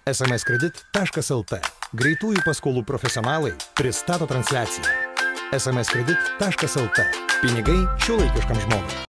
smskredit.lt. Greitųjų paskolų profesionalai pristato transliaciją. smskredit.lt. Pinigai šiuolaikiškam žmogui.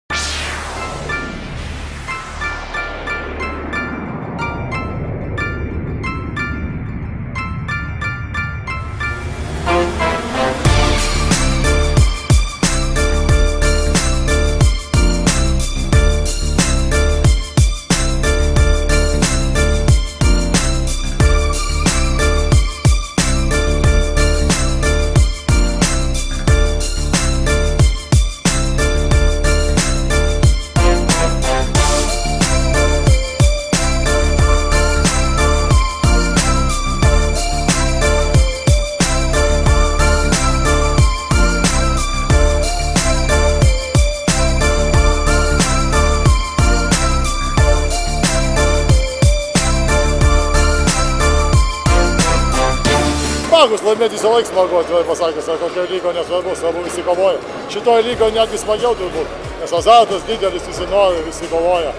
Smagus laimėti visą laiką smagu, atvirai pasakęs, ar kokio lygo nesvarbu, svarbu visi kovoja. Šitoje lygo netgi smagiau turbūt, nes azartas didelis, visi nori, visi kovoja.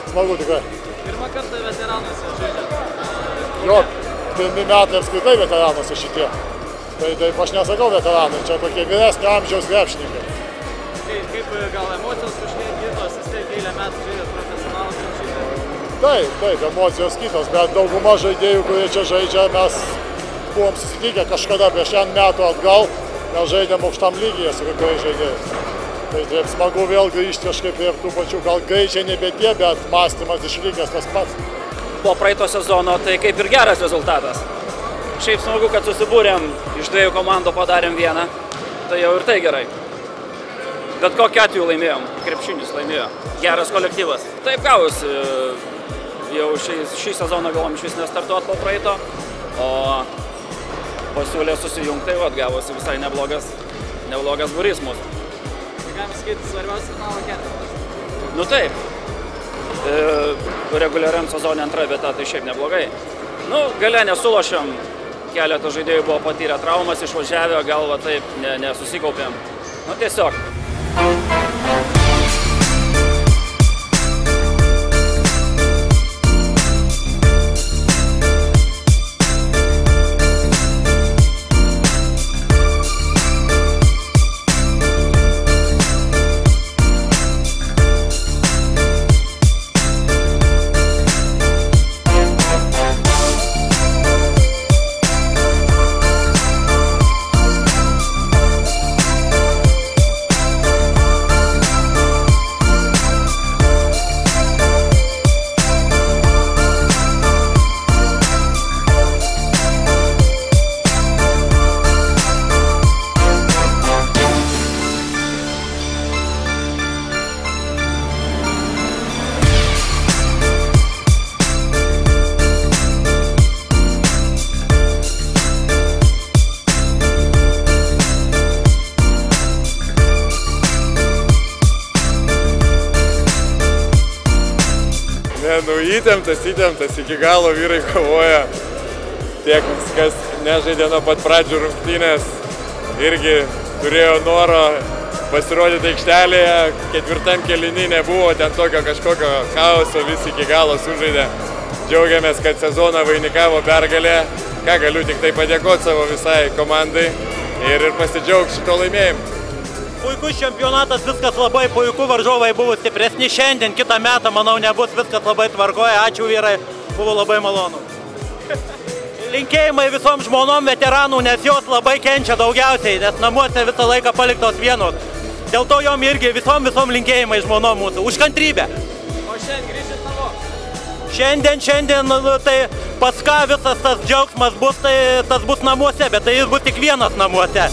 Smagu tikrai. Pirmą kartą veteranuose žaidžiat? Jo, pirmi metai apskritai veteranuose šitie. Tai aš nesakau veteranai, čia tokie vyresnio amžiaus krepšininkai. Kaip gal emocijos kažkiek kitos, vis tiek eilę metų žaidėt profesionalus krepšinį? Taip, emocijos kitos, bet dauguma žaidėjų, kurie čia žaidžia, mes buvom susitikę kažkada prieš N metų atgal, mes žaidėm aukštam lygyje su kai kuriais žaidėjais. Tai taip smagu vėl grįžti kažkaip prie tų pačių, gal greičiai nebe tie, bet mąstymas išlikęs tas pats. Po praeito sezono tai kaip ir geras rezultatas. Šiaip smagu, kad susibūrėm, iš dviejų komandų padarėm vieną, tai jau ir tai gerai. Bet kokiu atveju laimėjom, krepšinis laimėjo, geras kolektyvas. Taip gavosi, jau šį sezoną galvom iš vis nestartuot po praeito, o pasiūlė susijungti, tai vat gavosi visai neblogas būrys mūsų. Tai galima sakyti svarbiausia finalo ketvirtas? Nu taip. Reguliariam sezone antra vieta, tai šiaip neblogai. Nu, gale nesulošėm, keletą žaidėjų buvo patyrę traumas, išvažiavę, gal va taip nesusikaupėm. Nu tiesiog. Nu, įtemptas, iki galo vyrai kovoja. Tiek, kas nežaidė nuo pat pradžių rungtynės, irgi turėjo noro pasirodyti aikštelėje. Ketvirtam kėliny nebuvo ten tokio kažkokio chaoso, visi iki galo sužaidė. Džiaugiamės, kad sezoną vainikavo pergalė. Ką galiu tik tai padėkoti savo visai komandai ir pasidžiaugti šito laimėjimu. Puikus čempionatas, viskas labai puiku, varžovai buvo stipresni šiandien, kitą metą, manau, nebus, viskas labai tvarkoja, ačiū vyrai, buvo labai malonu. Linkėjimai visom žmonom veteranų, nes jos labai kenčia daugiausiai, nes namuose visą laiką paliktos vienos. Dėl to jom irgi visom linkėjimai žmonom mūsų, už kantrybę. O šiandien grįžit namo? Šiandien, tai pas ką visas tas džiaugsmas bus, tai tas bus namuose, bet tai jis bus tik vienas namuose.